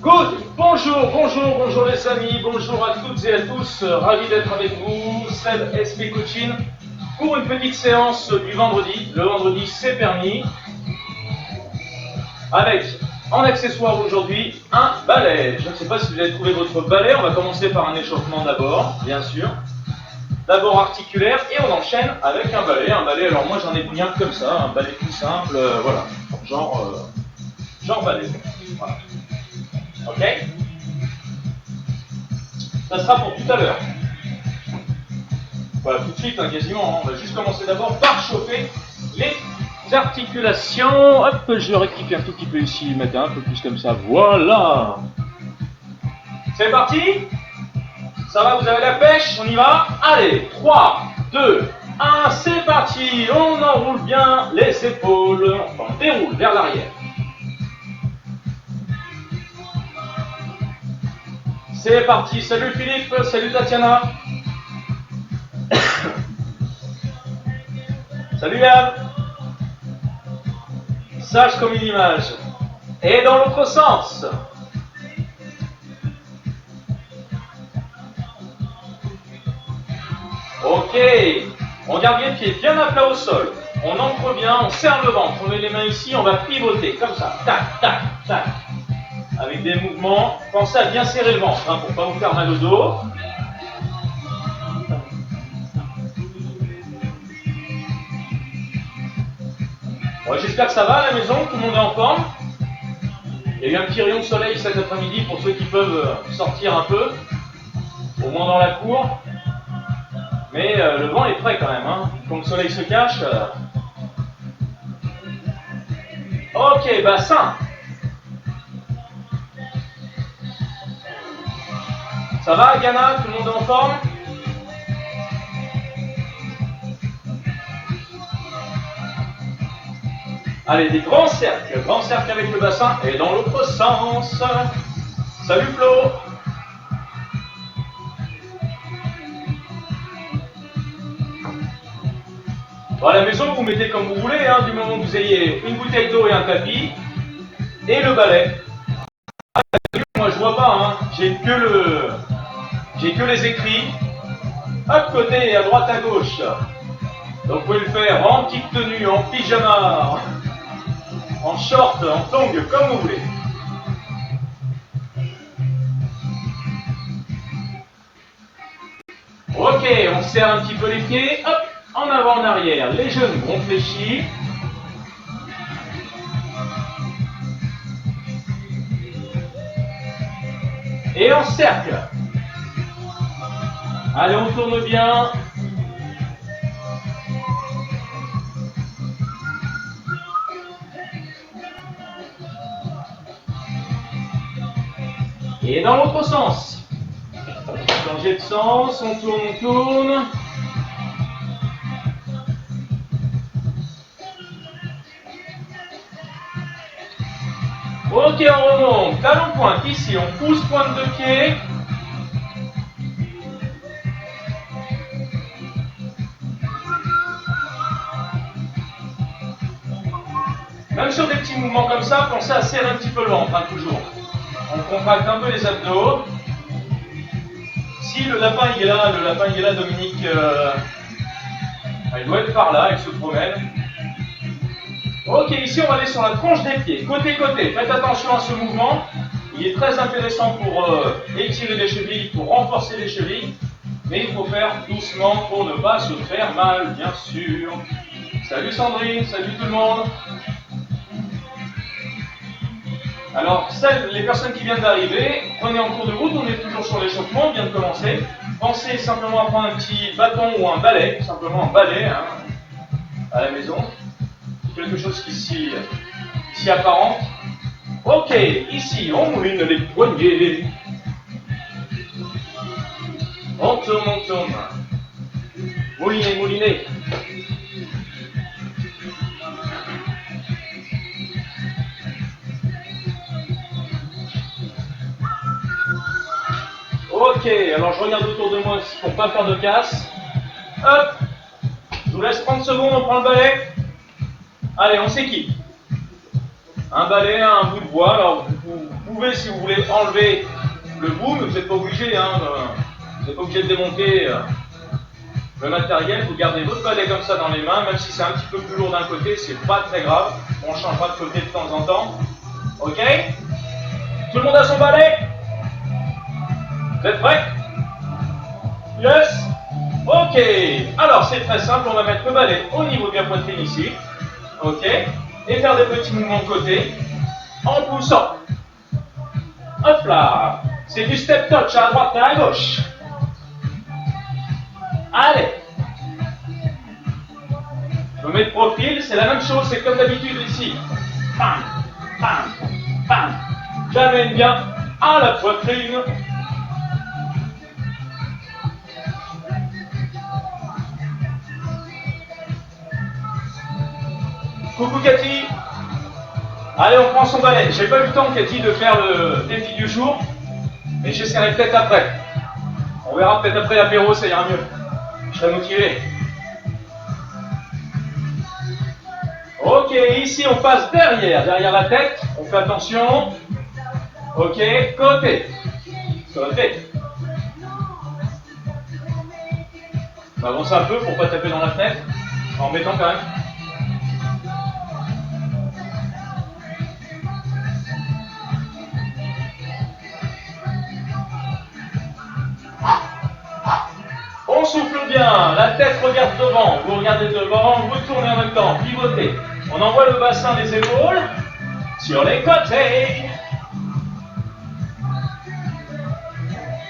Good, bonjour les amis, bonjour à toutes et à tous, ravi d'être avec vous, Seb SP Coaching, pour une petite séance du vendredi. Le vendredi c'est permis, avec en accessoire aujourd'hui un balai. Je ne sais pas si vous avez trouvé votre balai, on va commencer par un échauffement d'abord, bien sûr. D'abord articulaire et on enchaîne avec un balai. Alors moi j'en ai pris un comme ça, un balai tout simple, voilà, genre balai. Voilà. Ok? Ça sera pour tout à l'heure. Voilà, tout de suite, hein, quasiment. On va juste commencer d'abord par chauffer les articulations. Hop, je le rectifie un tout petit peu ici, mettre un peu plus comme ça. Voilà. C'est parti? Ça va, vous avez la pêche? On y va? Allez, 3, 2, 1, c'est parti. On enroule bien les épaules. Enfin, on déroule vers l'arrière. C'est parti. Salut Philippe, salut Tatiana. Salut Yann. Sage comme une image. Et dans l'autre sens. Ok. On garde les pieds bien à plat au sol. On ancre bien, on serre le ventre. On met les mains ici, on va pivoter comme ça. Tac, tac, tac. Avec des mouvements. Pensez à bien serrer le ventre hein, pour ne pas vous faire mal au dos. Bon, j'espère que ça va à la maison, tout le monde est en forme. Il y a eu un petit rayon de soleil cet après-midi pour ceux qui peuvent sortir un peu, au moins dans la cour. Mais le vent est prêt quand même, hein. Quand le soleil se cache. Ok, bassin. Ça va, Ghana? Tout le monde est en forme? Allez, des grands cercles avec le bassin et dans l'autre sens. Salut Flo. Bon, à la maison, vous mettez comme vous voulez, hein, du moment que vous ayez une bouteille d'eau et un tapis, et le balai. Moi, je vois pas, hein, j'ai que les écrits, à côté et à droite à gauche. Donc vous pouvez le faire en petite tenue, en pyjama, en short, en tongs, comme vous voulez. Ok, on serre un petit peu les pieds, hop, en avant, en arrière, les genoux on fléchit. Et en cercle. Allez, on tourne bien. Et dans l'autre sens. Changer de sens, on tourne. Ok, on remonte. Talon pointe ici, on pousse pointe de pied. Même sur des petits mouvements comme ça, pensez à serrer un petit peu le ventre, hein, toujours. On contracte un peu les abdos. Si le lapin il est là, Dominique, il doit être par là, il se promène. Ok, ici on va aller sur la tronche des pieds, côté-côté. Faites attention à ce mouvement. Il est très intéressant pour étirer les chevilles, pour renforcer les chevilles. Mais il faut faire doucement pour ne pas se faire mal, bien sûr. Salut Sandrine, salut tout le monde. Alors, les personnes qui viennent d'arriver, prenez en cours de route, on est toujours sur l'échauffement, on vient de commencer. Pensez simplement à prendre un petit bâton ou un balai, simplement un balai hein, à la maison. Quelque chose qui s'y apparente. Ok, ici, on mouline les poignets. On tourne. Moulinez. Ok, alors je regarde autour de moi pour ne pas faire de casse. Hop, je vous laisse 30 secondes, on prend le balai. Allez, on s'équipe. Un balai, un bout de bois, alors vous pouvez, si vous voulez, enlever le boom, vous n'êtes pas obligé, hein, vous n'êtes pas obligé de démonter le matériel, vous gardez votre balai comme ça dans les mains, même si c'est un petit peu plus lourd d'un côté, c'est pas très grave, on changera de côté de temps en temps. Ok? Tout le monde a son balai? Vous êtes prêts? Yes? Ok, alors c'est très simple, on va mettre le balai au niveau de la poitrine ici, ok, et faire des petits mouvements de côté en poussant. Hop là, c'est du step touch à droite et à gauche. Allez, je me mets de profil, c'est la même chose, c'est comme d'habitude ici. Bam, bam, bam. J'amène bien à la poitrine. Coucou Cathy. Allez, on prend son balai. J'ai pas eu le temps, Cathy, de faire le défi du jour, mais j'essaierai peut-être après. On verra peut-être après l'apéro, ça ira mieux. Je serai motivé. Ok, ici on passe derrière la tête. On fait attention. Ok, côté. Côté. On avance un peu pour pas taper dans la fenêtre. En mettant quand même. On souffle bien, la tête regarde devant, vous regardez devant, vous tournez en même temps, pivotez. On envoie le bassin des épaules sur les côtés.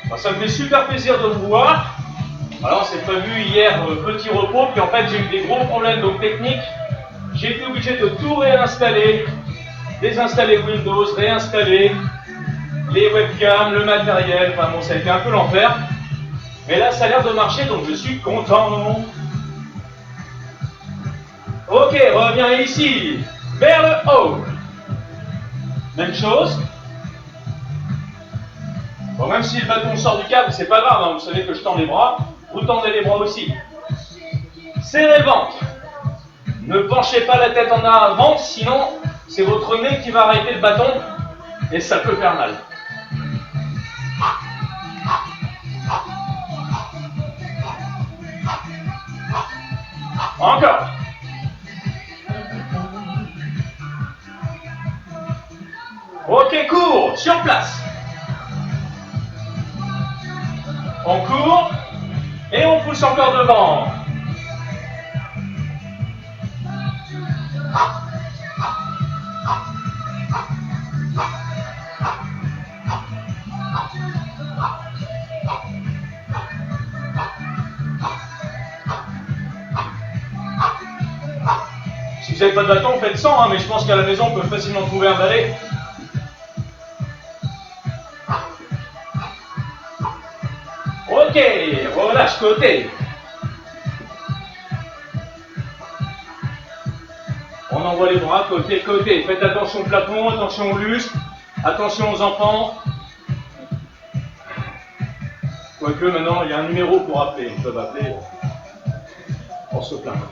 Bon, ça me fait super plaisir de vous voir. Alors, c'est prévu hier, petit repos, puis en fait, j'ai eu des gros problèmes donc techniques. J'ai été obligé de tout réinstaller, désinstaller Windows, réinstaller les webcams, le matériel. Enfin bon, ça a été un peu l'enfer. Mais là, ça a l'air de marcher, donc je suis content. Ok, reviens ici, vers le haut. Même chose. Bon, même si le bâton sort du câble, c'est pas grave, hein, vous savez que je tends les bras. Vous tendez les bras aussi. Serrez le ventre. Ne penchez pas la tête en avant, sinon c'est votre nez qui va arrêter le bâton et ça peut faire mal. Encore. Ok, cours, sur place. On court et on pousse encore devant. Si vous n'avez pas de bâton, faites 100, hein, mais je pense qu'à la maison, on peut facilement trouver un balai. Ok, relâche côté. On envoie les bras côté, côté. Faites attention au plafond, attention aux lustres, attention aux enfants. Quoique maintenant, il y a un numéro pour appeler. Ils peuvent appeler pour se plaindre.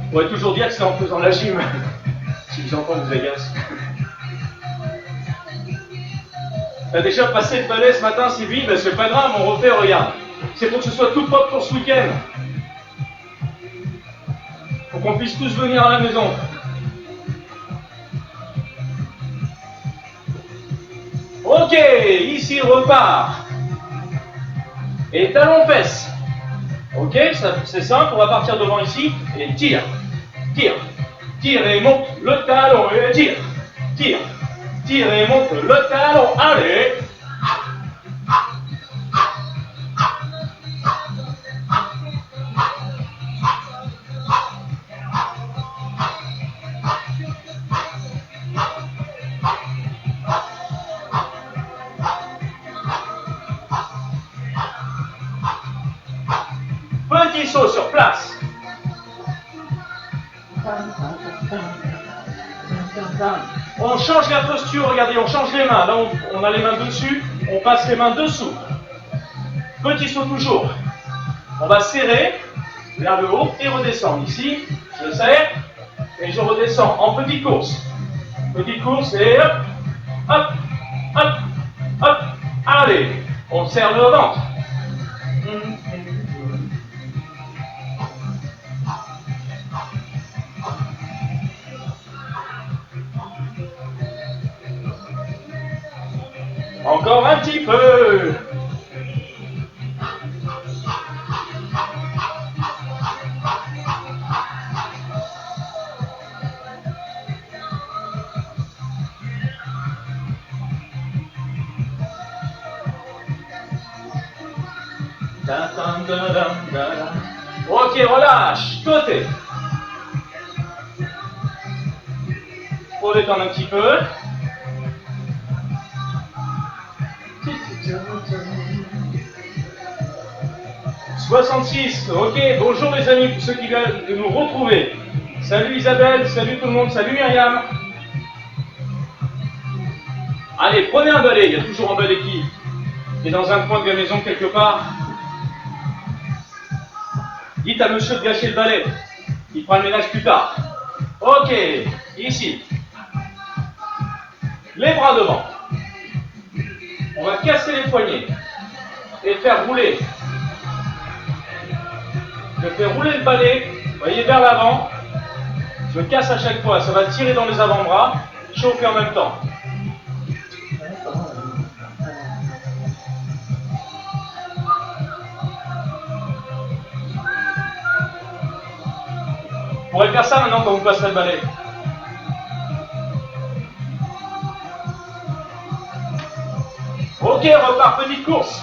On pourrait toujours dire que c'est en faisant la gym. Si les enfants vous agacent. T'as déjà passé le balai ce matin, Sylvie? Ben c'est pas grave, on refait, regarde. C'est pour que ce soit tout propre pour ce week-end. Pour qu'on puisse tous venir à la maison. Ok, ici repart. Et talon fesses. Ok, c'est simple, on va partir devant ici et tire, tire, tire et monte le talon et tire, tire, tire et monte le talon, allez. Petit saut sur place. On change la posture, regardez, on change les mains. Là, on a les mains dessus, on passe les mains dessous. Petit saut toujours. On va serrer vers le haut et redescendre ici. je serre et je redescends en petite course. Petite course et hop, hop, hop, hop. Allez, on serre le ventre. Encore un petit peu. Ok, relâche, côté. Faut détendre un petit peu. 66, ok, bonjour les amis, pour ceux qui viennent de nous retrouver. Salut Isabelle, salut tout le monde, salut Myriam. Allez, prenez un balai, il y a toujours un balai qui est dans un coin de la maison quelque part. Dites à monsieur de gâcher le balai, il fera le ménage plus tard. Ok, ici. Les bras devant. On va casser les poignets et faire rouler. Je fais rouler le balai, voyez, vers l'avant. Je casse à chaque fois, ça va tirer dans les avant-bras, chauffer en même temps. Vous pourrez faire ça maintenant quand vous passerez le balai. Ok, repart, petite course.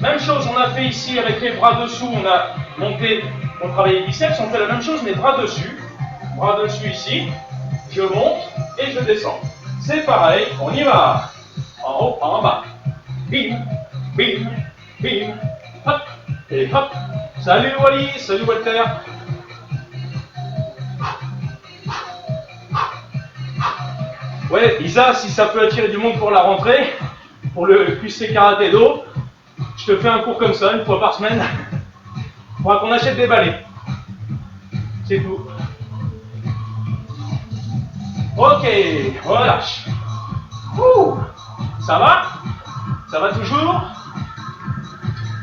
Même chose, on a fait ici avec les bras dessous, on a monté, on travaillait les biceps, on fait la même chose, mais bras dessus ici, je monte et je descends. C'est pareil, on y va. En haut, en bas. Bim, bim, bim, hop, et hop. Salut Wally, salut Walter. Ouais, Isa, si ça peut attirer du monde pour la rentrée, pour le QC Karaté Do, je te fais un cours comme ça, une fois par semaine. Il faudra qu'on achète des balais. C'est tout. Ok, relâche. Ouh, ça va? Ça va toujours?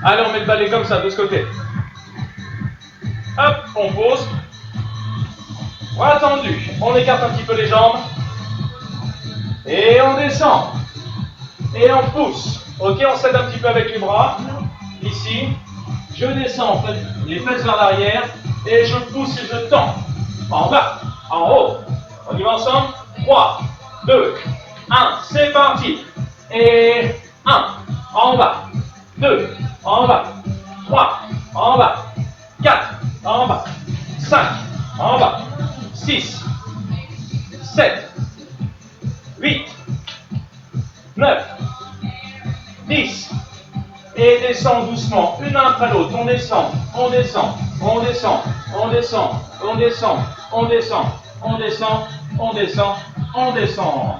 Allez, on met le balai comme ça, de ce côté. Hop, on pose. Bras tendus. On écarte un petit peu les jambes. Et on descend. Et on pousse. Ok, on s'aide un petit peu avec les bras. Ici. Je descends, en fait, les fesses vers l'arrière. Et je pousse et je tends. En bas, en haut. On y va ensemble. 3, 2, 1. C'est parti. Et 1. En bas. 2. En bas. 3. En bas. 4. En bas. 5. En bas. 6. 7. 8. 9. 10. Et descend doucement, une après l'autre. On descend, on descend, on descend, on descend, on descend, on descend, on descend, on descend, on descend.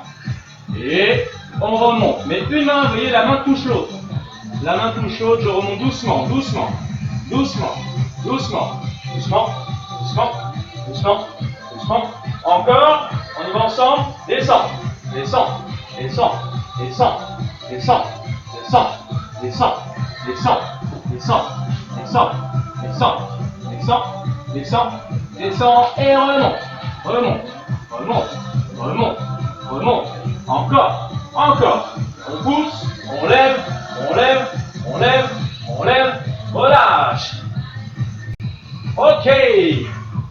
Et on remonte. Mais une main, vous voyez, la main touche l'autre. La main touche l'autre, je remonte doucement, doucement, doucement, doucement, doucement, doucement, doucement, doucement. Encore, on y va ensemble. Descend, descend, descend, descend, descend, descend. Descends, descends, descends, descends, descends, descends, descends, descends et remonte, remonte, remonte, remonte, remonte, encore, encore. On pousse, on lève, on lève, on lève, on lève, relâche. Ok,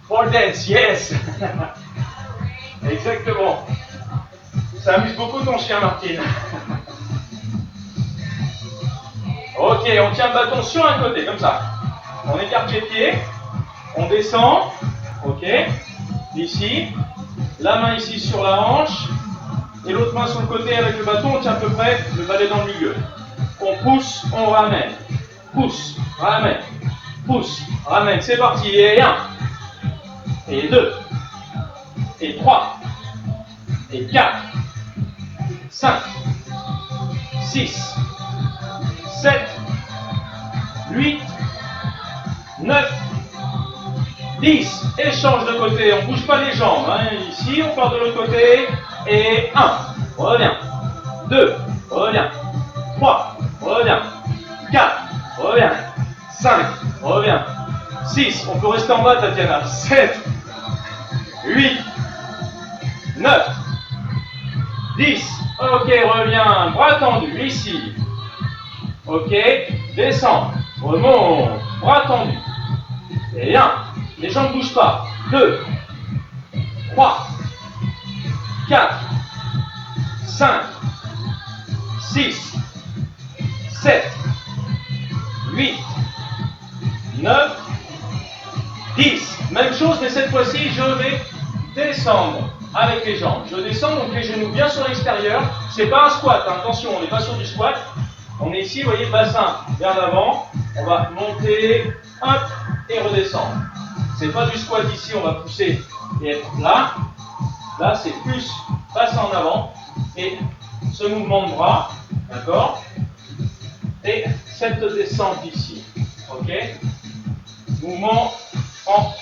for dance, yes. Exactement. Ça amuse beaucoup ton chien, Martine. Ok, on tient le bâton sur un côté, comme ça. On écarte les pieds, on descend, ok, ici, la main ici sur la hanche, et l'autre main sur le côté avec le bâton, on tient à peu près le balai dans le milieu. On pousse, on ramène, pousse, ramène, pousse, ramène, c'est parti, et 1, et 2, et 3, et 4, 5, 6, 7, 8, 9, 10, échange de côté, on ne bouge pas les jambes. Hein. Ici, on part de l'autre côté. Et 1, reviens. 2, reviens. 3, reviens. 4, reviens. 5, reviens. 6, on peut rester en bas, Tatiana. 7, 8, 9, 10. Ok, reviens. Bras tendus, ici. Ok, descends. Remonte. Bras tendus. Et 1. Les jambes ne bougent pas. 2, 3, 4, 5, 6, 7, 8, 9, 10. Même chose, mais cette fois-ci, je vais descendre avec les jambes. Je descends, donc les genoux bien sur l'extérieur. C'est pas un squat, hein. Attention, on n'est pas sur du squat. On est ici, vous voyez, bassin vers l'avant. On va monter, hop, et redescendre. C'est pas du squat ici, on va pousser et être là. Là, c'est plus bassin en avant. Et ce mouvement de bras, d'accord? Et cette descente ici. Ok? Mouvement en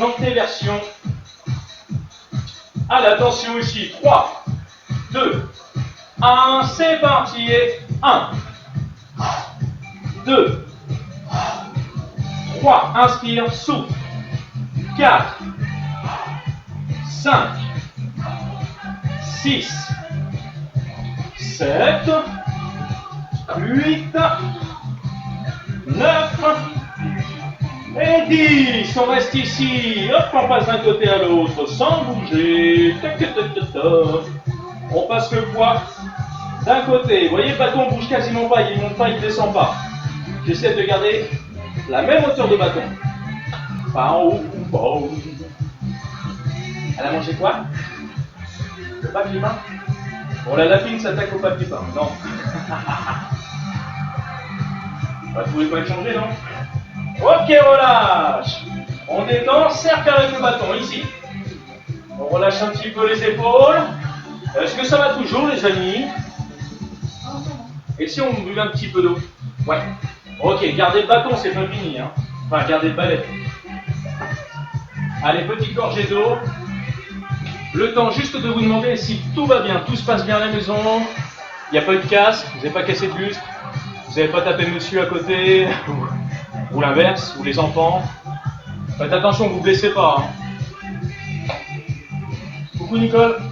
antéversion. Allez, attention ici. 3, 2, 1, c'est parti. Et 1, 2, 3, inspire, souffle. 4, 5, 6, 7, 8, 9 et 10. On reste ici. Hop, on passe d'un côté à l'autre sans bouger. On passe le poids d'un côté. Vous voyez, le bâton ne bouge quasiment pas. Il ne monte pas, il ne descend pas. J'essaie de garder la même hauteur de bâton. Pas en haut ou pas en haut. Elle a mangé quoi? Le papier peint? Bon, la lapine s'attaque au papier peint. Non. Bah, vous pouvez pas être changé, non? Ok, relâche. On détend, cercle avec le bâton, ici. On relâche un petit peu les épaules. Est-ce que ça va toujours, les amis? Et si on buvait un petit peu d'eau? Ouais. Ok, gardez le bâton, c'est pas fini. Hein. Enfin, gardez le balai. Allez, petite gorgée d'eau. Le temps juste de vous demander si tout va bien, tout se passe bien à la maison. Il n'y a pas eu de casse, vous n'avez pas cassé de lustre, vous n'avez pas tapé monsieur à côté, ou l'inverse, ou les enfants. Faites attention, vous ne vous blessez pas. Hein. Coucou Nicole.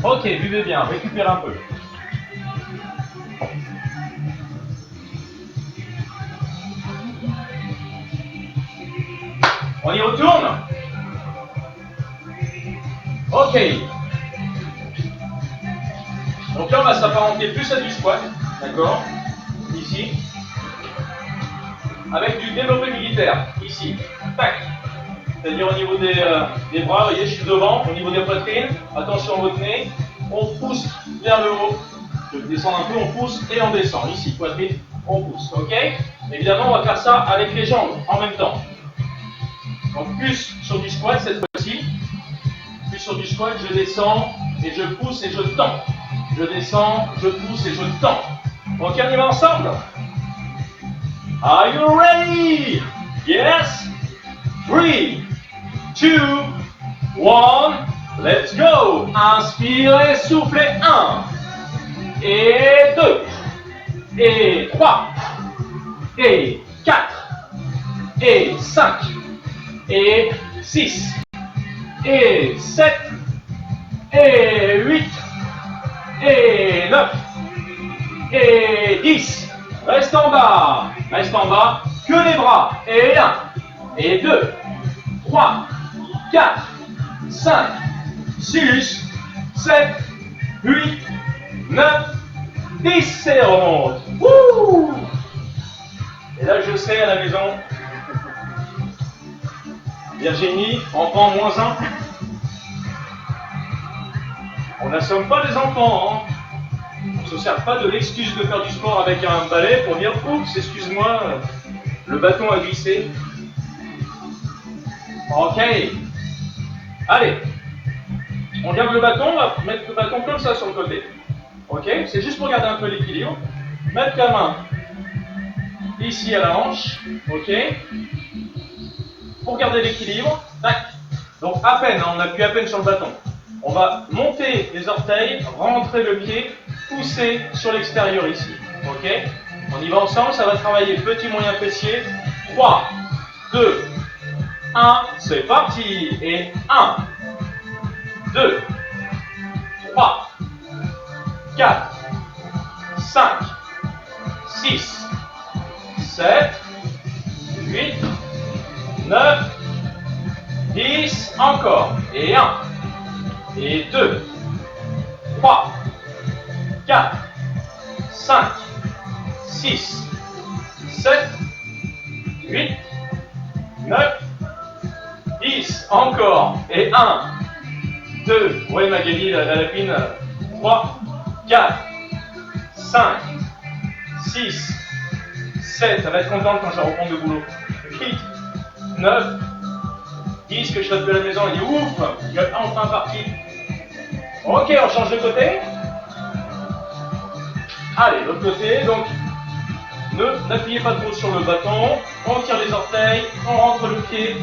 Ok, buvez bien, récupérez un peu. On y retourne? Ok. Donc là, on va s'apparenter plus à du squat, d'accord? Ici. Avec du développé militaire, ici. Tac. C'est-à-dire au niveau des bras, vous voyez, je suis devant, au niveau des poitrines. Attention à votre nez. On pousse vers le haut. Je descends un peu, on pousse et on descend. Ici, poitrine, on pousse, ok? Évidemment, on va faire ça avec les jambes en même temps. Donc plus sur du squat cette fois-ci, plus sur du squat, je descends et je pousse et je tends. Je descends, je pousse et je tends. Ok, on y va ensemble? Are you ready? Yes? 3, 2, 1, let's go! Inspirez, soufflez, 1, et 2, et 3, et 4, et 5, et 6, et 7, et 8, et 9, et 10. Reste en bas, que les bras. Et 1, et 2, 3, 4, 5, 6, 7, 8, 9, 10. Et remonte. Wouh! Et là, je sais à la maison, Virginie, enfant -1. On n'assomme pas les enfants. Hein. On ne se sert pas de l'excuse de faire du sport avec un balai pour dire oups, excuse-moi, le bâton a glissé. Ok. Allez. On garde le bâton, on va mettre le bâton comme ça sur le côté. Ok, c'est juste pour garder un peu l'équilibre. Mettre la main ici à la hanche. Ok. Pour garder l'équilibre. Tac. Donc à peine, hein, on appuie à peine sur le bâton. On va monter les orteils, rentrer le pied, pousser sur l'extérieur ici. Ok. On y va ensemble, ça va travailler petit, moyen, fessier. 3, 2, 1, c'est parti. Et 1, 2, 3, 4, 5, 6, 7, 8, 9, 10, encore. Et 1, et 2, 3, 4, 5, 6, 7, 8, 9, 10, encore. Et 1, 2, oui Magali, la lapine, 3, 4, 5, 6, 7, ça va être contente quand je vais reprendre le boulot. 8, 9, 10, que je saute de la maison, il dit ouf, il est enfin parti. Ok, on change de côté. Allez, l'autre côté, donc n'appuyez pas trop sur le bâton, on tire les orteils, on rentre le pied,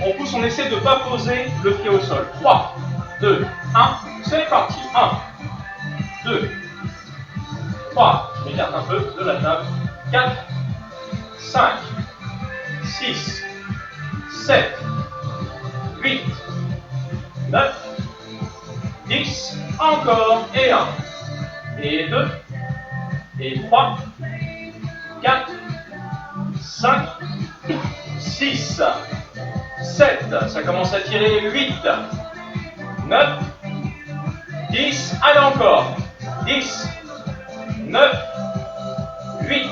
on pousse, on essaie de ne pas poser le pied au sol. 3, 2, 1, c'est parti. 1, 2, 3, je m'écarte un peu de la table. 4, 5, 6, 7, 8, 9, 10, encore, et 1, et 2, et 3, 4, 5, 6, 7, ça commence à tirer, 8, 9, 10, allez encore, 10, 9, 8,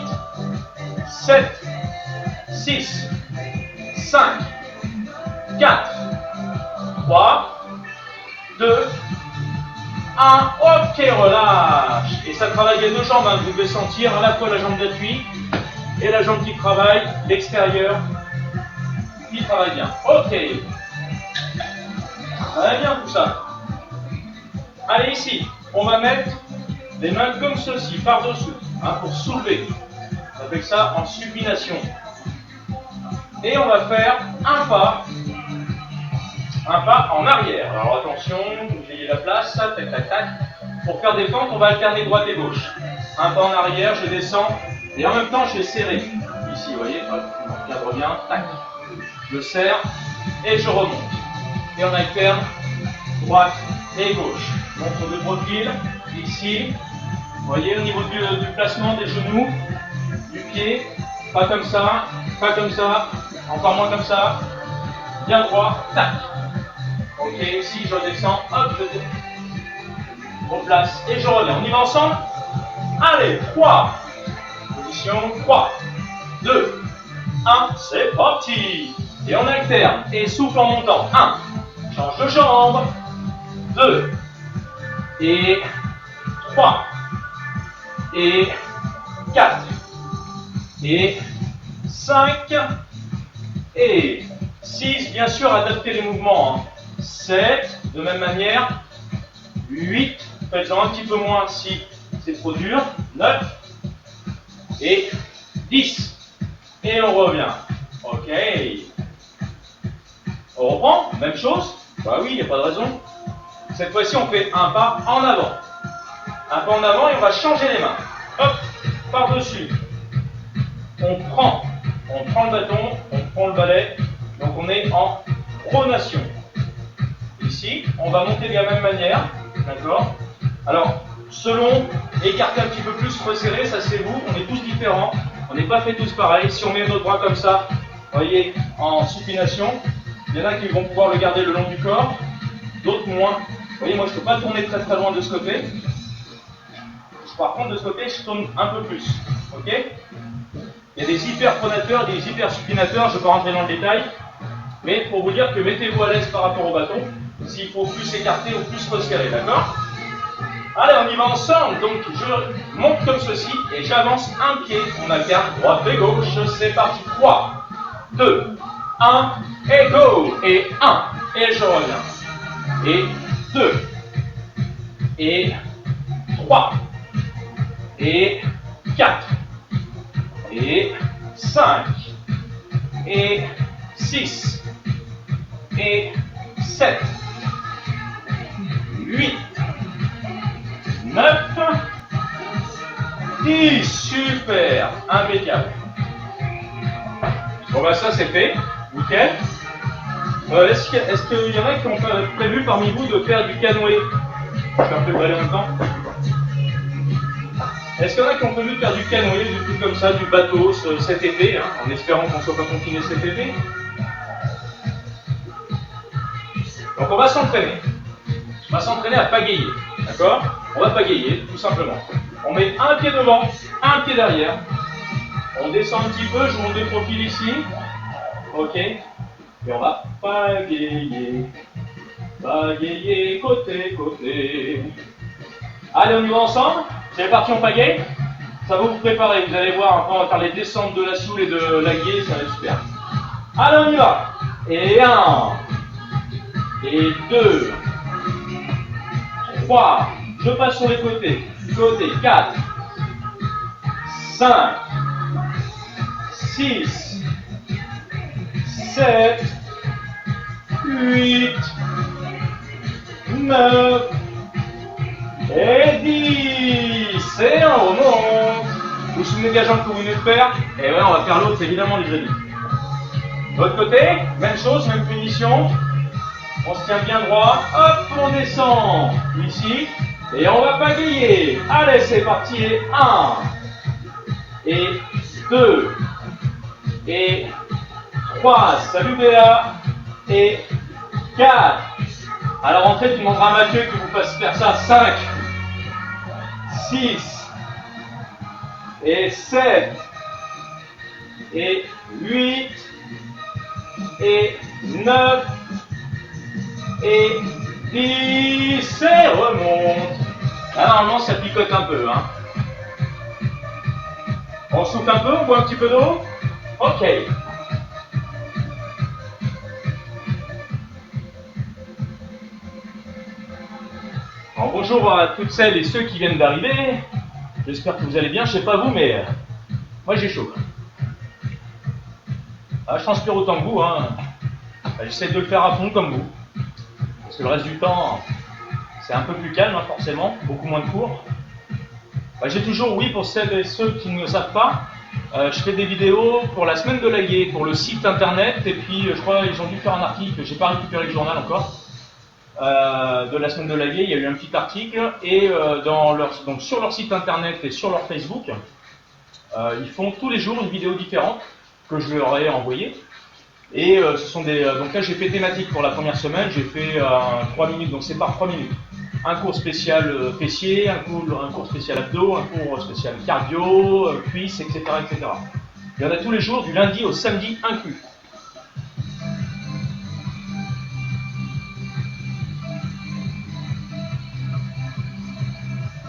7, 6, 5, 4, 3, 2, 1, ok, relâche. Et ça travaille les deux jambes, hein. Vous devez sentir à la fois la jambe d'appui et la jambe qui travaille, l'extérieur qui travaille bien. Ok. Très bien tout ça. Allez ici, on va mettre les mains comme ceci, par-dessous, hein, pour soulever. On appelle ça en supination. Et on va faire un pas en arrière. Alors attention, vous ayez la place, tac, tac, tac. Pour faire des fentes, on va alterner droite et gauche. Un pas en arrière, je descends, et en même temps, je vais serrer. Ici, vous voyez, hop, on cadre bien, tac. Je serre, et je remonte. Et on alterne droite et gauche. Montre de profil, ici. Vous voyez, au niveau du placement des genoux, du pied, pas comme ça, encore moins comme ça. Bien droit, tac. Ok, ici je descends, hop, je replace et je reviens. On y va ensemble. Allez, 3. Position 3, 2, 1, c'est parti. Et on alterne. Et souffle en montant. 1. Change de jambe. 2. Et 3. Et 4. Et 5. Et 6. Bien sûr, adaptez les mouvements. Hein. 7, de même manière, 8, faites-en un petit peu moins si c'est trop dur, 9, et 10, et on revient. Ok. On reprend, même chose, bah oui, il n'y a pas de raison. Cette fois-ci, on fait un pas en avant. Un pas en avant et on va changer les mains. Hop, par-dessus. On prend le bâton, on prend le balai, donc on est en pronation. Ici, on va monter de la même manière, d'accord? Alors, selon, écarter un petit peu plus, resserrer, ça c'est vous, on est tous différents, on n'est pas fait tous pareil. Si on met notre bras comme ça, vous voyez, en supination, il y en a qui vont pouvoir le garder le long du corps, d'autres moins. Vous voyez, moi je ne peux pas tourner très très loin de ce côté. Par contre, de ce côté, je tourne un peu plus, ok? Il y a des hyper pronateurs, des hyper supinateurs, je ne vais pas rentrer dans le détail, mais pour vous dire que mettez-vous à l'aise par rapport au bâton, s'il faut plus écarter ou plus resserrer, d'accord? Allez, on y va ensemble. Donc, je monte comme ceci et j'avance un pied. On alterne droite et gauche. C'est parti. 3, 2, 1, et go! Et 1, et je reviens. Et 2, et 3, et 4, et 5, et 6, et 7, 8, 9, 10, super, impeccable. Bon bah ça c'est fait, nickel. Est-ce qu'il y en a qui ont prévu parmi vous de faire du canoë? Je fais un peu le balai en même temps. Est-ce qu'il y en a qui ont prévu de faire du canoë, du truc comme ça, du bateau cet été, hein, en espérant qu'on ne soit pas confiné cet été? Donc on va s'entraîner. On va s'entraîner à pagayer, d'accord? On va pagayer, tout simplement. On met un pied devant, un pied derrière. On descend un petit peu, je vous montre des profils ici. Ok? Et on va pagayer. Pagayer, côté, côté. Allez, on y va ensemble? C'est parti, on pagaie? Ça va vous préparer, vous allez voir, après on va faire les descentes de la Soule et de la Gué, ça va être super. Allez, on y va! Et 1, et 2, 3, je passe sur les côtés, 4, 5, 6, 7, 8, 9, et 10, et on remonte. Vous vous souvenez de la jambe que vous venez de faire? Et ouais, on va faire l'autre, évidemment, les amis. De l'autre côté, même chose, même punition. On se tient bien droit, hop, on descend ici, et on va pagayer. Allez, c'est parti, et 1, et 2, et 3, salut Béa, et 4. Alors en fait, tu demanderas à Mathieu que vous fasse faire ça, 5, 6, et 7, et 8, et 9, et 10, et remonte. Là, normalement, ça picote un peu. Hein. On souffle un peu, on boit un petit peu d'eau. Ok. Alors, bonjour à toutes celles et ceux qui viennent d'arriver. J'espère que vous allez bien. Je sais pas vous, mais moi j'ai chaud. Ah, je transpire autant que vous. Hein. J'essaie de le faire à fond comme vous. Parce que le reste du temps, c'est un peu plus calme, hein, forcément, beaucoup moins de cours. J'ai toujours, oui, pour celles et ceux qui ne le savent pas, je fais des vidéos pour la semaine de la Gué, pour le site internet, et puis je crois qu'ils ont dû faire un article, j'ai pas récupéré le journal encore, de la semaine de la Gué, il y a eu un petit article, et donc sur leur site internet et sur leur Facebook, ils font tous les jours une vidéo différente que je leur ai envoyée. Et ce sont des. Donc là, j'ai fait thématique pour la première semaine, j'ai fait 3 minutes, donc c'est par 3 minutes. Un cours spécial fessier, un cours spécial abdos, un cours spécial cardio, cuisses, etc., etc. Il y en a tous les jours, du lundi au samedi inclus.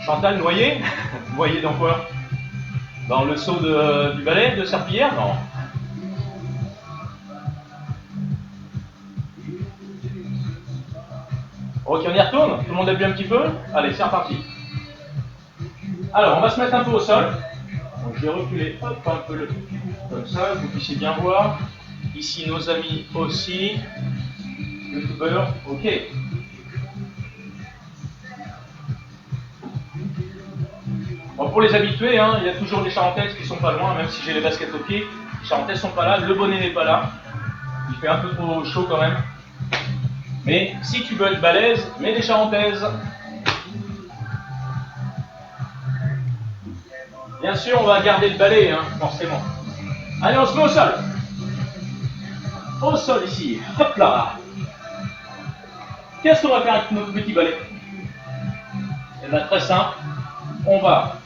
Chantal, noyé? Noyé dans quoi? Dans le seau du balai de serpillière? Non. Ok, on y retourne? Tout le monde a bu un petit peu? Allez, c'est reparti. Alors, on va se mettre un peu au sol. Donc, je vais reculer hop, un peu comme ça, que vous puissiez bien voir. Ici, nos amis aussi. Youtubeurs, ok. Bon, pour les habitués, hein, il y a toujours des Charentaises qui sont pas loin, même si j'ai les baskets aux pieds. Les Charentaises sont pas là, le bonnet n'est pas là. Il fait un peu trop chaud quand même. Mais si tu veux être balèze, mets des Charentaises. Bien sûr, on va garder le balai, hein, forcément. Allez, on se met au sol. Au sol ici. Hop là. Qu'est-ce qu'on va faire avec notre petit balai? Eh bien, très simple. On va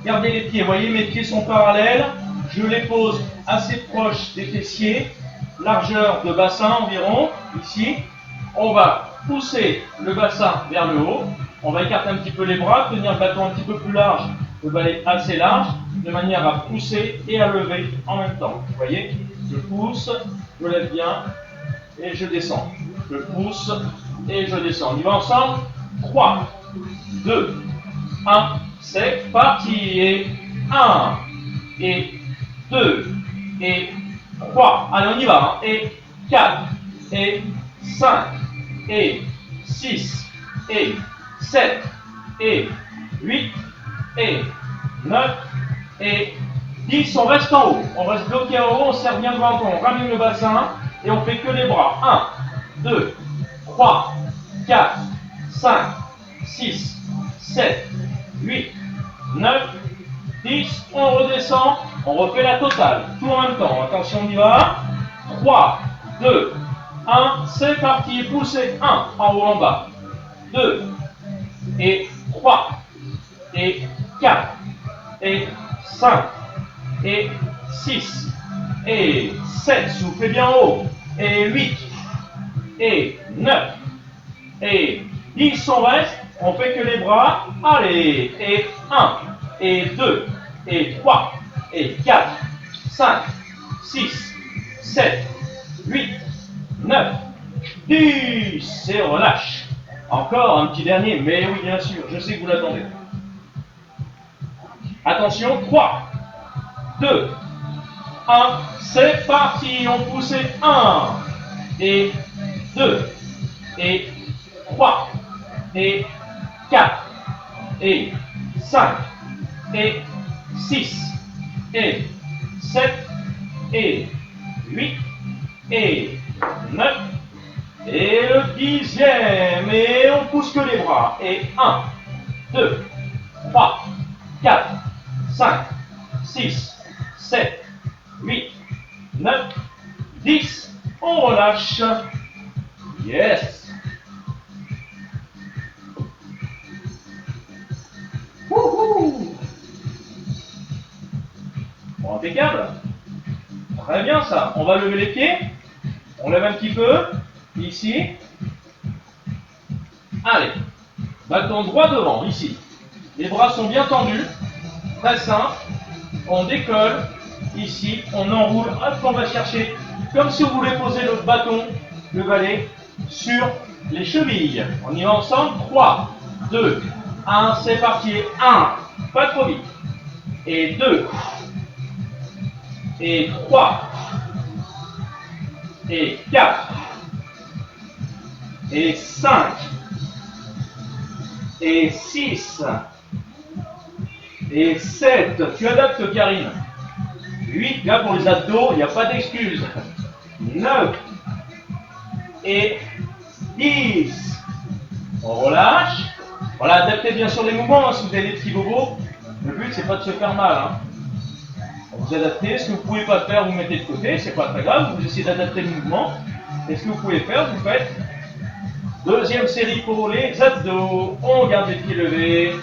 garder les pieds. Vous voyez, mes pieds sont parallèles. Je les pose assez proches des fessiers. Largeur de bassin environ, ici. On va pousser le bassin vers le haut. On va écarter un petit peu les bras, tenir le bâton un petit peu plus large, le balai assez large, de manière à pousser et à lever en même temps. Vous voyez, je pousse, je lève bien et je descends. Je pousse et je descends. On y va ensemble. 3, 2, 1. C'est parti. Et 1, et 2, et 3. Allez, on y va. Hein. Et 4, et 5, et 6, et 7, et 8, et 9, et 10. On reste en haut. On reste bloqué en haut. On serre bien le menton. On ramène le bassin. Et on fait que les bras. 1, 2, 3, 4, 5, 6, 7, 8, 9, 10. On redescend. On refait la totale. Tout en même temps. Attention, on y va. 3, 2, 1. C'est parti. Poussez. 1. En haut, en bas. 2. Et 3. Et 4. Et 5. Et 6. Et 7. Soufflez bien haut. Et 8. Et 9. Et 10. On reste. On fait que les bras. Allez. Et 1. Et 2. Et 3. Et 4. 5. 6. 7. 8. 9. 10. Et relâche. Encore un petit dernier. Mais oui, bien sûr. Je sais que vous l'attendez. Attention. 3. 2. 1. C'est parti. On pousse. 1. Et 2. Et 3. Et 4. Et 5. Et 6. Et 7. Et 8. Et 9. Et le 10e. Et on pousse que les bras. Et 1, 2, 3, 4, 5, 6, 7, 8, 9, 10. On relâche. Yes. Wouhou. Bon, impeccable. Très bien ça. On va lever les pieds. On lève un petit peu. Ici. Allez. Bâton droit devant. Ici. Les bras sont bien tendus. Très simple. On décolle. Ici. On enroule. Hop, on va chercher. Comme si vous voulez poser le bâton, le balai, sur les chevilles. On y va ensemble. 3, 2, 1. C'est parti. 1. Pas trop vite. Et 2. Et 3. Et 4. Et 5. Et 6. Et 7. Tu adaptes, Karine. 8. Là, pour les abdos, il n'y a pas d'excuse. 9. Et 10. On relâche. Voilà, adaptez bien sûr les mouvements. Hein, si vous avez des petits bobos, le but, c'est pas de se faire mal. Hein. Vous adaptez. Ce que vous ne pouvez pas faire, vous mettez de côté. C'est pas très grave. Vous essayez d'adapter le mouvement. Et ce que vous pouvez faire, vous faites. Deuxième série pour les abdos. On garde les pieds levés.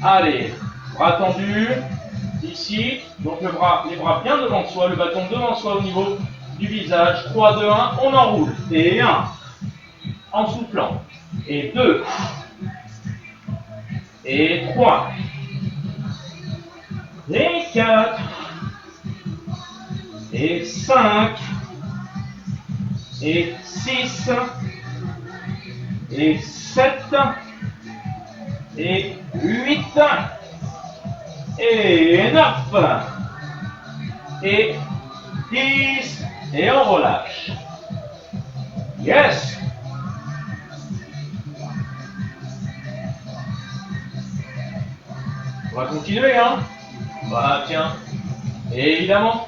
Allez, bras tendus. Ici. Donc les bras bien devant soi. Le bâton devant soi au niveau du visage. 3, 2, 1. On enroule. Et 1. En soufflant. Et 2. Et 3. Et 4. Et 5. Et 6. Et 7, et 8, et 9, et 10, et on relâche. Yes! On va continuer, hein? Bah, tiens. Et évidemment.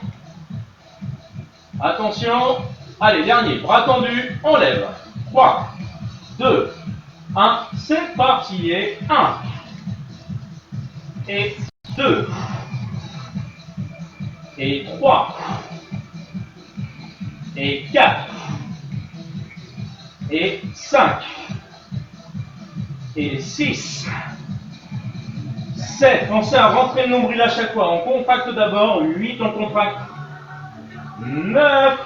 Attention. Allez, dernier. Bras tendus, on lève. 3. 2, 1, c'est parti. Et 1, et 2, et 3, et 4, et 5, et 6, 7. Pensez à rentrer le nombril à chaque fois. On contracte d'abord. 8, on contracte. 9.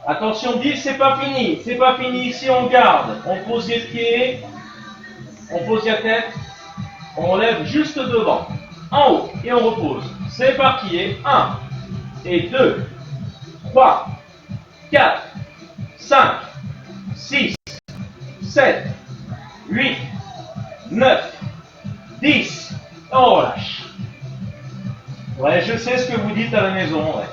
Attention, 10, c'est pas fini. C'est pas fini. Ici, on garde. On pose les pieds. On pose la tête. On lève juste devant. En haut. Et on repose. C'est parti. Et 1. Et 2. 3. 4. 5. 6. 7. 8. 9. 10. On relâche. Ouais, je sais ce que vous dites à la maison, ouais.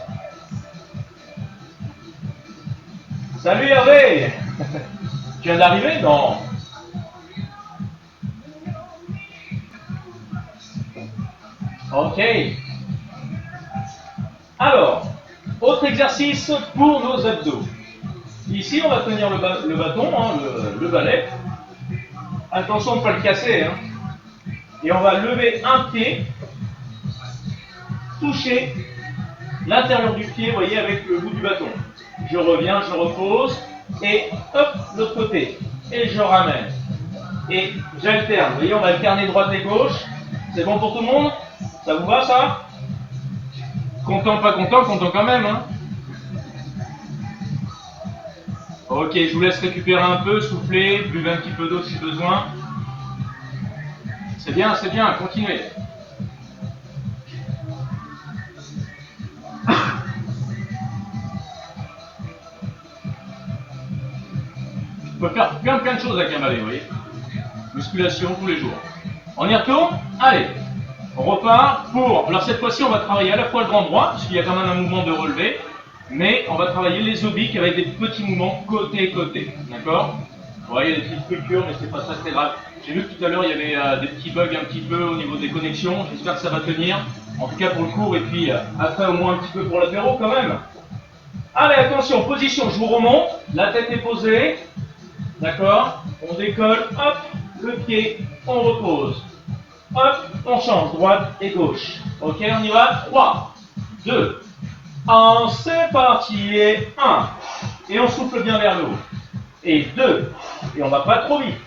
Salut Hervé. Tu viens d'arriver? Non. Ok. Alors, autre exercice pour nos abdos. Ici, on va tenir le bâton, hein, le balai. Attention de ne pas le casser. Hein. Et on va lever un pied, toucher l'intérieur du pied, vous voyez, avec le bout du bâton. Je reviens, je repose, et hop, l'autre côté. Et je ramène. Et j'alterne. Vous voyez, on va alterner droite et gauche. C'est bon pour tout le monde? Ça vous va, ça? Content, pas content, content quand même, hein? Ok, je vous laisse récupérer un peu, souffler, buvez un petit peu d'eau si besoin. C'est bien, continuez. On peut faire plein de choses avec un balai, vous voyez. Musculation tous les jours. On y retourne? Allez, on repart pour... Alors cette fois-ci, on va travailler à la fois le grand droit, puisqu'il y a quand même un mouvement de relevé, mais on va travailler les obliques avec des petits mouvements côté-côté. D'accord? Vous voyez, il y a des petites structures, mais c'est pas très grave. J'ai vu que tout à l'heure, il y avait des petits bugs un petit peu au niveau des connexions. J'espère que ça va tenir. En tout cas pour le cours, et puis après au moins un petit peu pour l'apéro quand même. Allez, attention, position, je vous remonte. La tête est posée. D'accord? On décolle, hop, le pied, on repose. Hop, on change, droite et gauche. Ok, on y va. 3, 2, 1, c'est parti. Et 1. Et on souffle bien vers le haut. Et 2. Et on va pas trop vite.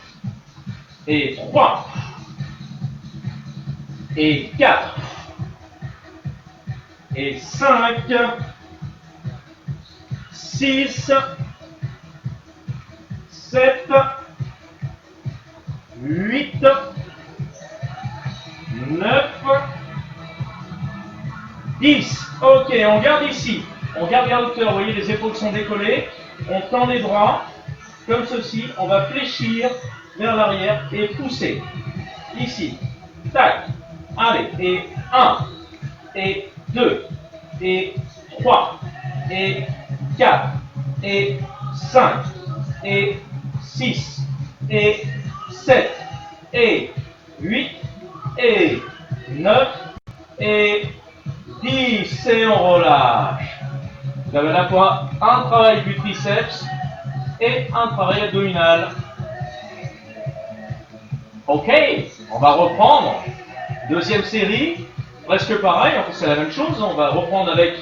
Et 3. Et 4. Et 5. 6. 7. 8. 9. 10. Ok, on garde ici. On garde la hauteur. Vous voyez, les épaules sont décollées. On tend les bras. Comme ceci. On va fléchir vers l'arrière et pousser. Ici. Tac. Allez. Et 1. Et 2. Et 3. Et 4. Et 5. Et 6. Et 7. Et 8. Et 9. Et 10. Et on relâche. Vous avez à la fois un travail du triceps et un travail abdominal. Ok, on va reprendre. Deuxième série, presque pareil, en fait c'est la même chose. On va reprendre avec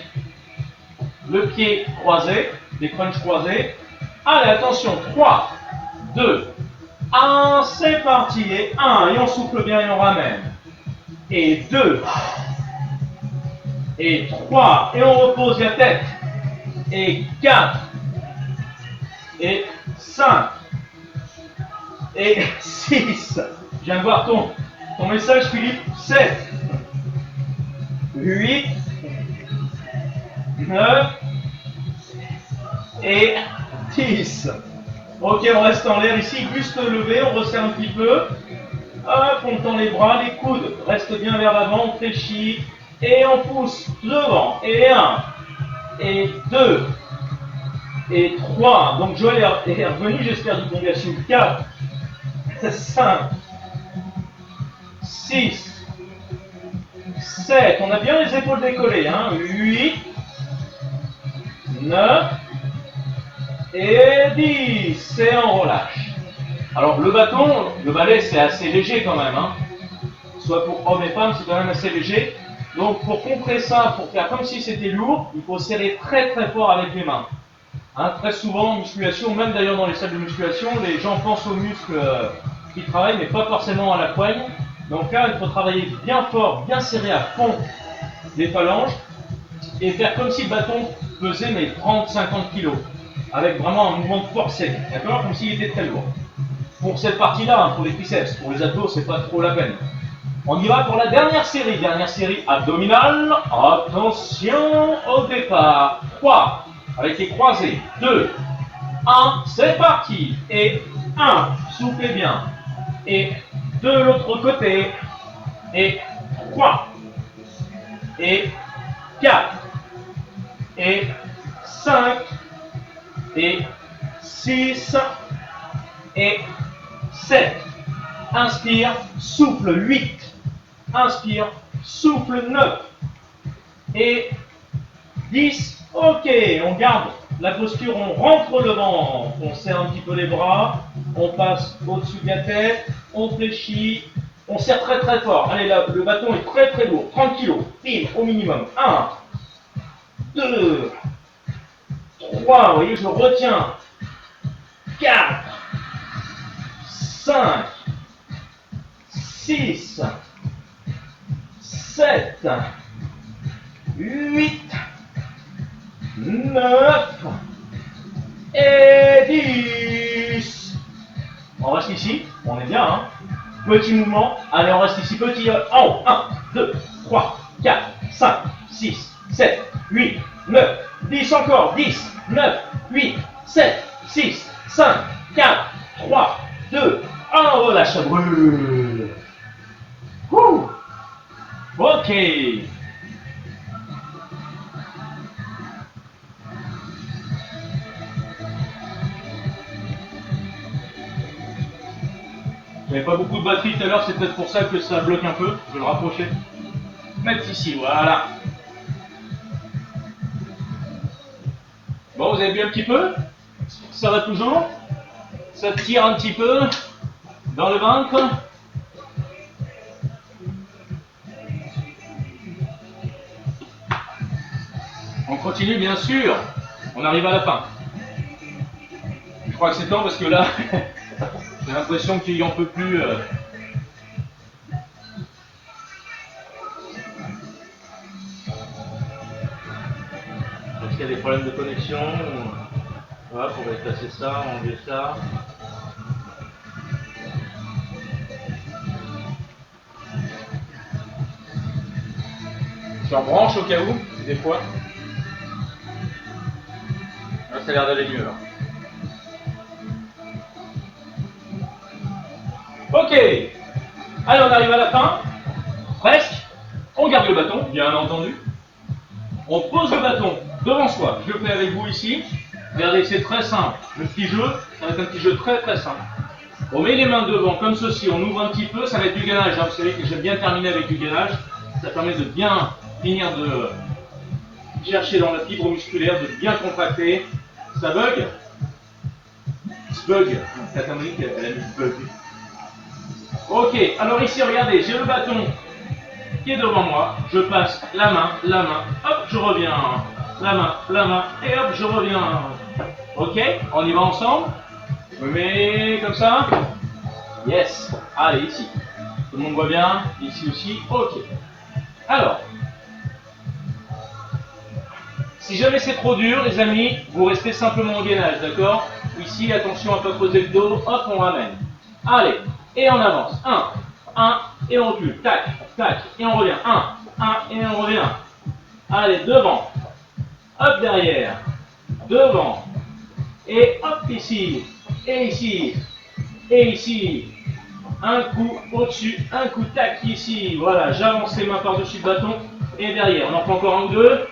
le pied croisé, des crunchs croisés. Allez, attention, 3, 2, 1, c'est parti. Et 1, et on souffle bien et on ramène. Et 2, et 3, et on repose la tête. Et 4, et 5, et 6. Je viens de voir ton message, Philippe. 7, 8, 9 et 10. Ok, on reste en l'air ici, buste levé, on resserre un petit peu. Hop, on tend les bras, les coudes restent bien vers l'avant, on fléchit. Et on pousse devant. Et 1, et 2, et 3. Donc Joël est revenu, j'espère, du congation. 4, 5, 6, 7. On a bien les épaules décollées. Hein. 8, 9 et 10. Et on relâche. Alors le bâton, le balai, c'est assez léger quand même. Hein. Soit pour hommes et femmes, c'est quand même assez léger. Donc pour contrer ça, pour faire comme si c'était lourd, il faut serrer très fort avec les mains. Hein, très souvent en musculation, même d'ailleurs dans les salles de musculation, les gens pensent aux muscles qui travaillent, mais pas forcément à la poigne. Donc là, il faut travailler bien fort, bien serré à fond les phalanges et faire comme si le bâton pesait mais 30-50 kg, avec vraiment un mouvement forcé, d'accord, comme s'il était très lourd. Pour cette partie-là, hein, pour les triceps, pour les abdos, c'est pas trop la peine. On y va pour la dernière série abdominale. Attention au départ. 3, avec les croisés. 2, 1, c'est parti. Et 1, soufflez bien. Et de l'autre côté. et 3, et 4, et 5, et 6, et 7. Inspire, souffle 8. Inspire, souffle 9. Et 10. Ok, on garde la posture, on rentre le ventre, on serre un petit peu les bras, on passe au-dessus de la tête, on fléchit, on serre très très fort. Allez, là, le bâton est très très lourd, 30 kg, pile au minimum. 1, 2, 3, vous voyez, je retiens. 4, 5, 6, 7, 8, 9 et 10. On reste ici, on est bien, hein. Petit mouvement, allez, on reste ici, petit en haut. 1, 2, 3, 4, 5, 6, 7, 8, 9, 10 encore, 10, 9, 8, 7, 6, 5, 4, 3, 2, 1, relâche, ça brûle. Ouh. Ok. J'avais pas beaucoup de batterie tout à l'heure, c'est peut-être pour ça que ça bloque un peu. Je vais le rapprocher. Mettre ici, voilà. Bon, vous avez vu un petit peu? Ça va toujours? Ça tire un petit peu dans le ventre? On continue bien sûr. On arrive à la fin. Je crois que c'est temps parce que là, j'ai l'impression qu'il en peut plus. Est-ce qu'il y a des problèmes de connexion? Voilà, pour déplacer ça, enlever ça. Je en branche au cas où, des fois. Là, ça a l'air d'aller mieux là. Ok. Allez, on arrive à la fin. Presque. On garde le bâton, bien entendu. On pose le bâton devant soi. Je le fais avec vous ici. Regardez, c'est très simple. Le petit jeu, ça va être un petit jeu très très simple. On met les mains devant comme ceci, on ouvre un petit peu, ça va être du gainage. Hein. Vous savez que j'aime bien terminer avec du gainage. Ça permet de bien finir de chercher dans la fibre musculaire, de bien contracter. Ça bug? Bug. Catherine, elle a mis bug. Ok, alors ici, regardez, j'ai le bâton qui est devant moi. Je passe la main, hop, je reviens. La main, et hop, je reviens. Ok, on y va ensemble. Je me mets comme ça. Yes. Allez, ici. Tout le monde voit bien. Ici aussi. Ok. Alors, si jamais c'est trop dur, les amis, vous restez simplement au gainage, d'accord? Ici, attention à ne pas poser le dos. Hop, on ramène. Allez, et on avance. 1, et on recule. Tac, tac, et on revient. 1, et on revient. Allez, devant. Hop, derrière. Devant. Et hop, ici. Et ici. Et ici. Un coup au-dessus, un coup tac ici. Voilà, j'avance les mains par-dessus le bâton. Et derrière, on en prend encore un ou deux.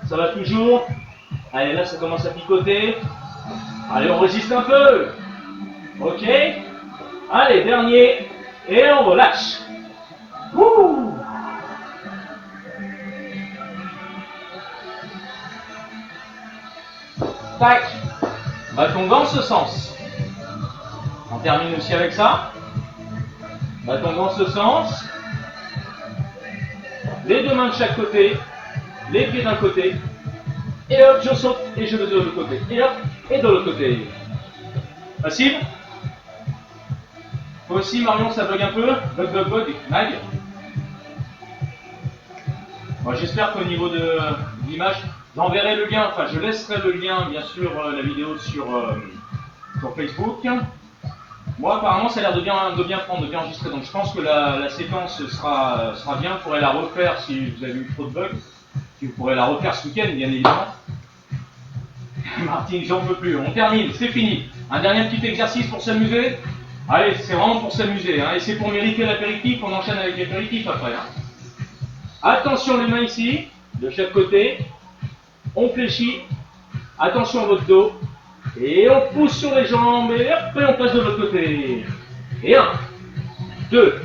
Ça va toujours. Allez, là, ça commence à picoter. Allez, on résiste un peu. Ok. Allez, dernier. Et on relâche. Wouh. Tac. Bâton dans ce sens. On termine aussi avec ça. Bâton dans ce sens. Les deux mains de chaque côté. Les pieds d'un côté. Et hop, je saute et je vais de l'autre côté. Et hop, et de l'autre côté. Facile? Toi aussi, Marion, ça bug un peu? Bug, mag. Bon, j'espère qu'au niveau de l'image, j'enverrai le lien, enfin je laisserai le lien, bien sûr, la vidéo sur Facebook. Moi, apparemment, ça a l'air de bien prendre, de bien enregistrer. Donc, je pense que la séquence sera bien. Vous pourrez la refaire si vous avez eu trop de bugs. Puis vous pourrez la refaire ce week-end, bien évidemment. Martine, j'en peux plus. On termine, c'est fini. Un dernier petit exercice pour s'amuser. Allez, c'est vraiment pour s'amuser, hein. Et c'est pour mériter l'apéritif, on enchaîne avec l'apéritif après. Hein. Attention les mains ici, de chaque côté. On fléchit. Attention à votre dos. Et on pousse sur les jambes. Et hop, et on passe de l'autre côté. Et 1, 2,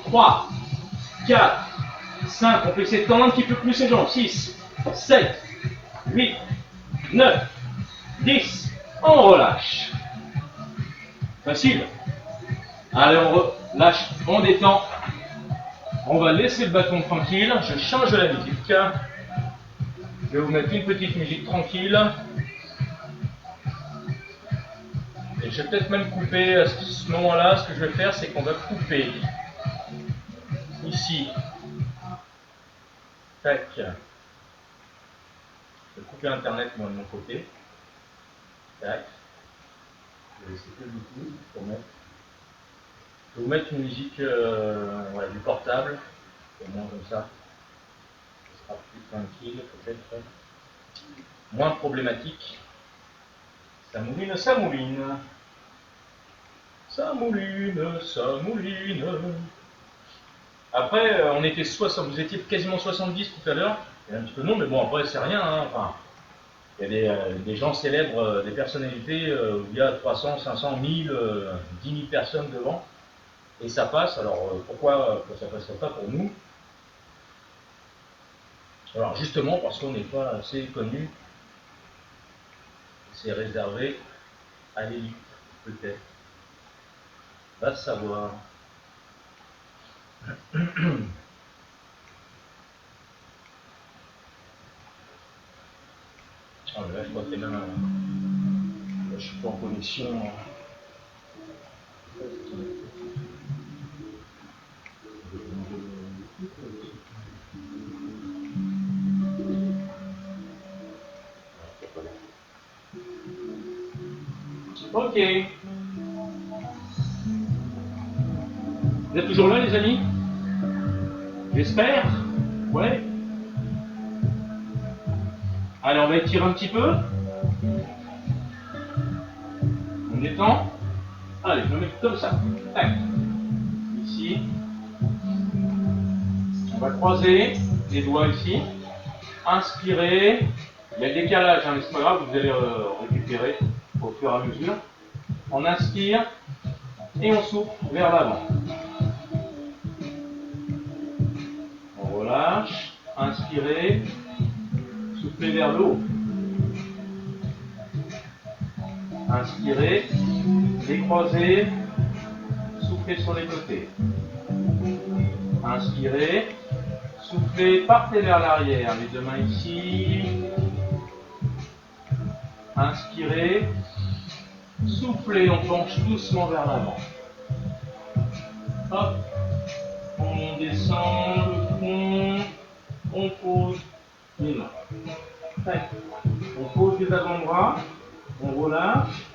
3, 4, 5. On peut essayer de tendre un petit peu plus les jambes. 6, 7, 8, 9, 10. On relâche. Facile. Allez, on relâche, on détend. On va laisser le bâton tranquille. Je change la musique. Je vais vous mettre une petite musique tranquille. Et je vais peut-être même couper à ce moment-là. Ce que je vais faire, c'est qu'on va couper ici. Tac. Je vais couper Internet moi de mon côté. Tac. Je vais laisser que le Bluetooth pour mettre. Je vais vous mettre une musique voilà, du portable. Au moins comme ça. Ce sera plus tranquille, peut-être moins problématique. Ça mouline, ça mouline. Ça mouline, ça mouline. Après, on était 60, vous étiez quasiment 70 tout à l'heure. Il y a un petit peu de nom, mais bon, après, c'est rien. Hein. Enfin, il y a des gens célèbres, des personnalités où il y a 300, 500, 1000, 10 000 personnes devant. Et ça passe. Alors, pourquoi ça ne passerait pas pour nous? Alors, justement, parce qu'on n'est pas assez connu. C'est réservé à l'élite, peut-être. Va savoir. Oh, là, je crois que même. Là, je suis pas en connexion. Ok. Vous êtes toujours là, les amis? J'espère. Ouais. Allez, on va étirer un petit peu. On détend. Allez, je me mets comme ça. Tac. Ici. On va croiser les doigts ici. Inspirez. Il y a le décalage, hein, mais c'est pas grave, vous allez récupérer au fur et à mesure. On inspire et on souffle vers l'avant. On relâche. Inspirez. Soufflez vers le haut. Inspirez, décroisez, soufflez sur les côtés. Inspirez, soufflez, partez vers l'arrière, les deux mains ici. Inspirez, soufflez, on penche doucement vers l'avant. Hop, on descend le front, on pose les mains. Tac. On pose les avant-bras. On relâche.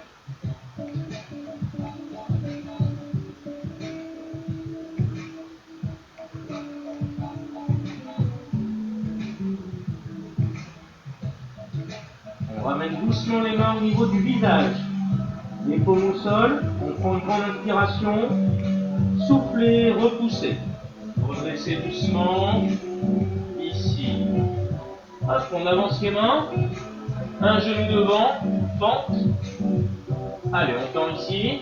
On ramène doucement les mains au niveau du visage. Les paumes au sol. On prend une grande inspiration. Soufflez, repoussez. Redressez doucement. Ici. Hop, on avance les mains. Un genou devant. Pente. Allez, on tend ici.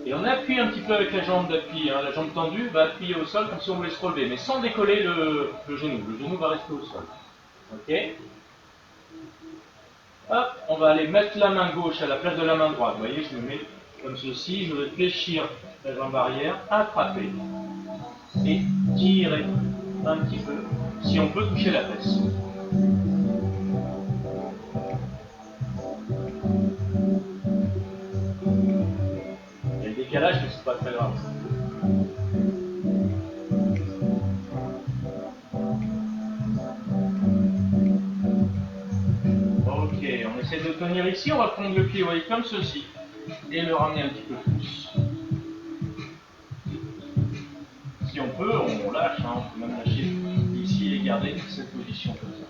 Et on appuie un petit peu avec la jambe d'appui. Hein. La jambe tendue va appuyer au sol comme si on voulait se relever, mais sans décoller le genou. Le genou va rester au sol. Ok. Hop, on va aller mettre la main gauche à la place de la main droite. Vous voyez, je me mets comme ceci. Je vais fléchir la jambe arrière, attraper. Et tirer un petit peu, si on peut toucher la fesse. Il y a le décalage, mais c'est pas très grave. Ok, on essaie de tenir ici, on va prendre le pied, vous voyez, comme ceci, et le ramener un petit peu plus. Si on peut, on lâche, hein, on peut même lâcher ici et garder cette position comme ça.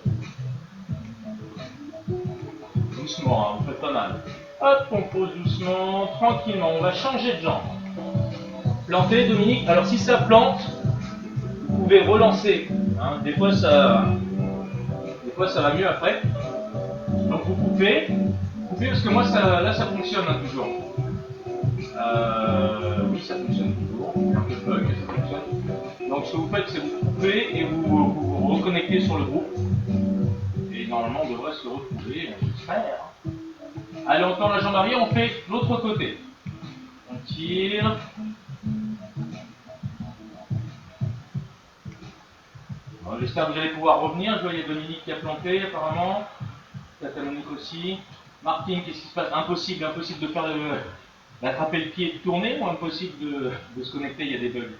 doucement, hein, vous faites pas mal. Hop, on pose doucement, tranquillement, on va changer de jambe. Planter, Dominique. Alors si ça plante, vous pouvez relancer. Hein. Des fois ça va mieux après. Donc vous coupez parce que moi là ça fonctionne hein, toujours. Oui, ça fonctionne toujours. Il y a un peu de bug, ça fonctionne. Donc ce que vous faites, c'est vous coupez et vous reconnectez sur le groupe. Et normalement, on devrait se retrouver, j'espère. Allez, on tend la jambe arrière, on fait l'autre côté. On tire. J'espère que vous allez pouvoir revenir. Je vois, il y a Dominique qui a planté apparemment. Monique aussi. Martin, qu'est-ce qui se passe? Impossible de faire d'attraper le pied et de tourner ou impossible de se connecter, il y a des bugs.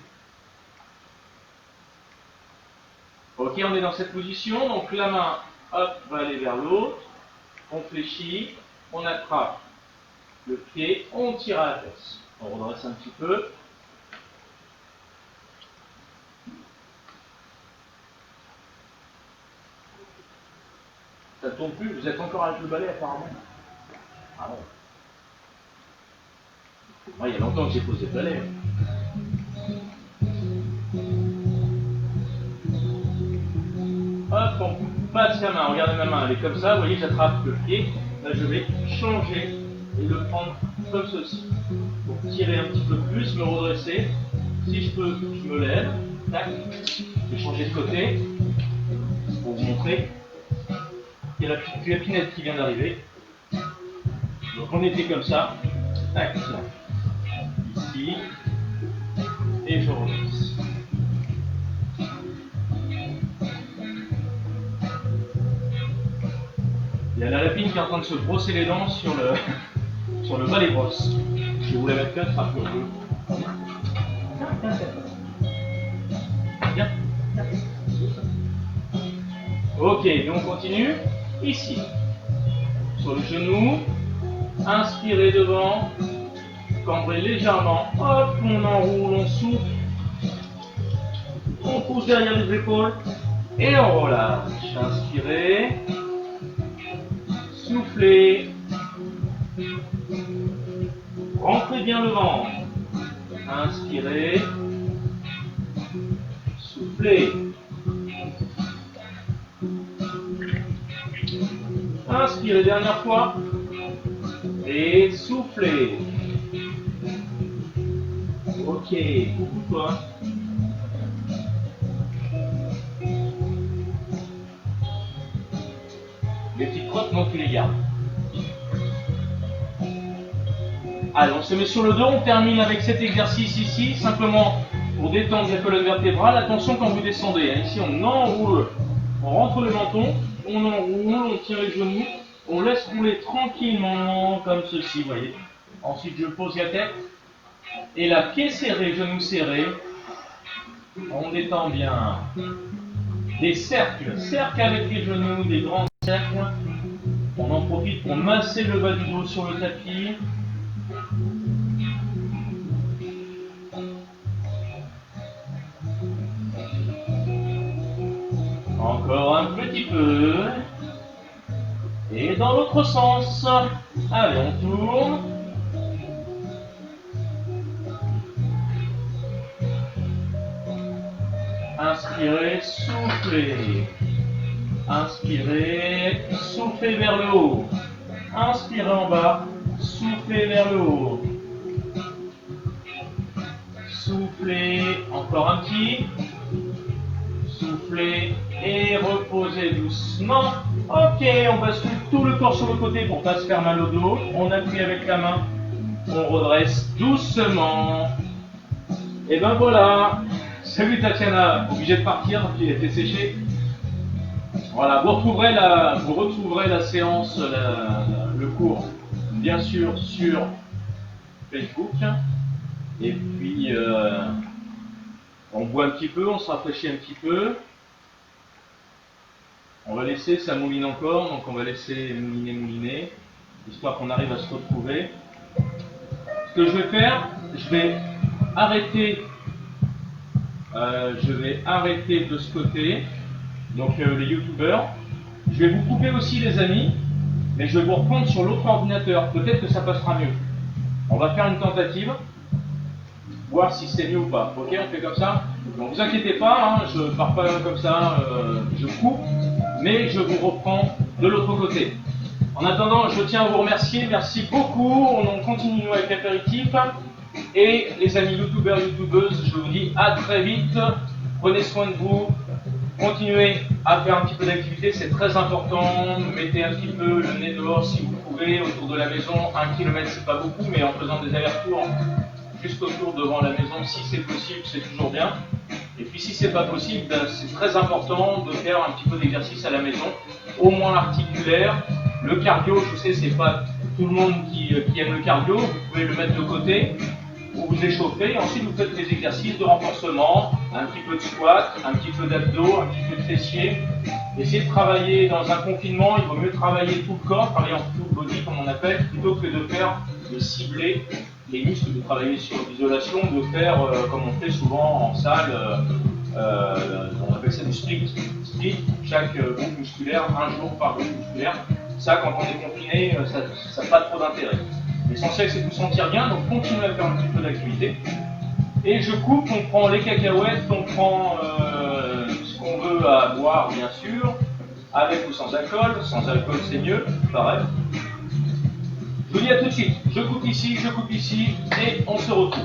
Ok, on est dans cette position, donc la main hop, va aller vers l'autre, on fléchit, on attrape le pied, on tire à la tête. On redresse un petit peu. Ça ne tourne plus, vous êtes encore avec le balai apparemment. Ah bon. Moi, il y a longtemps que j'ai posé le balai. Hop, on passe la main, regardez ma main, elle est comme ça, vous voyez, j'attrape le pied, là je vais changer et le prendre comme ceci. Pour tirer un petit peu plus, me redresser, si je peux, je me lève, tac, je vais changer de côté, pour vous montrer. Il y a la petite lapinette qui vient d'arriver, donc on était comme ça, tac, ici, et je redresse. Il y a la lapine qui est en train de se brosser les dents sur le balai brosse. Je vais vous la mettre là, ce sera plus jeu. Bien. Ok, donc on continue. Ici. Sur le genou. Inspirez devant. Cambrez légèrement. Hop, on enroule, on souffle. On pousse derrière les épaules. Et on relâche. Inspirez. Soufflez. Rentrez bien le ventre. Inspirez. Soufflez. Inspirez dernière fois. Et soufflez. Ok, beaucoup de fois. Les petites crottes, non, tu les gardes. Allez, on se met sur le dos, on termine avec cet exercice ici, simplement pour détendre la colonne vertébrale. Attention quand vous descendez, hein. Ici on enroule, on rentre le menton, on enroule, on tire les genoux, on laisse rouler tranquillement comme ceci, vous voyez. Ensuite je pose la tête et la pied serré, genou serré, on détend bien. Des cercles avec les genoux, des grands cercles. On en profite pour masser le bas du dos sur le tapis. Encore un petit peu. Et dans l'autre sens. Allez, on tourne. Inspirez, soufflez. Inspirez, soufflez vers le haut. Inspirez en bas, soufflez vers le haut. Soufflez, encore un petit. Soufflez et reposez doucement. Ok, on bascule tout le corps sur le côté pour ne pas se faire mal au dos. On appuie avec la main. On redresse doucement. Et ben voilà. Salut Tatiana, obligé de partir, il était séché. Voilà, vous retrouverez la séance, le cours, bien sûr, sur Facebook. Et puis, on boit un petit peu, on se rafraîchit un petit peu. On va laisser, ça mouline encore, donc on va laisser mouliner, histoire qu'on arrive à se retrouver. Ce que je vais faire, je vais arrêter de ce côté, donc les youtubeurs. Je vais vous couper aussi les amis, mais je vais vous reprendre sur l'autre ordinateur. Peut-être que ça passera mieux. On va faire une tentative, voir si c'est mieux ou pas. Ok, on fait comme ça. Donc vous inquiétez pas, hein, je pars pas comme ça, je coupe, mais je vous reprends de l'autre côté. En attendant, je tiens à vous remercier, merci beaucoup. On continue avec l'apéritif. Et les amis youtubeurs, youtubeuses, je vous dis à très vite. Prenez soin de vous. Continuez à faire un petit peu d'activité, c'est très important. Mettez un petit peu le nez dehors si vous pouvez, autour de la maison. 1 km, c'est pas beaucoup, mais en faisant des allers-retours juste autour devant la maison, si c'est possible, c'est toujours bien. Et puis si c'est pas possible, ben, c'est très important de faire un petit peu d'exercice à la maison, au moins articulaire. Le cardio, je sais, c'est pas tout le monde qui aime le cardio, vous pouvez le mettre de côté, vous vous échauffez, et ensuite vous faites des exercices de renforcement, un petit peu de squat, un petit peu d'abdos, un petit peu de fessiers. Essayez de travailler dans un confinement, il vaut mieux travailler tout le corps, travailler en full body comme on appelle, plutôt que de faire, de cibler les muscles, de travailler sur l'isolation, de faire comme on fait souvent en salle, on appelle ça du split, chaque groupe musculaire, un jour par groupe musculaire. Ça, quand on est confiné, ça n'a pas trop d'intérêt. L'essentiel, c'est de vous sentir bien, donc continuez à faire un petit peu d'activité. Et je coupe, on prend les cacahuètes, on prend ce qu'on veut à boire, bien sûr, avec ou sans alcool. Sans alcool, c'est mieux, pareil. Je vous dis à tout de suite. Je coupe ici, et on se retrouve.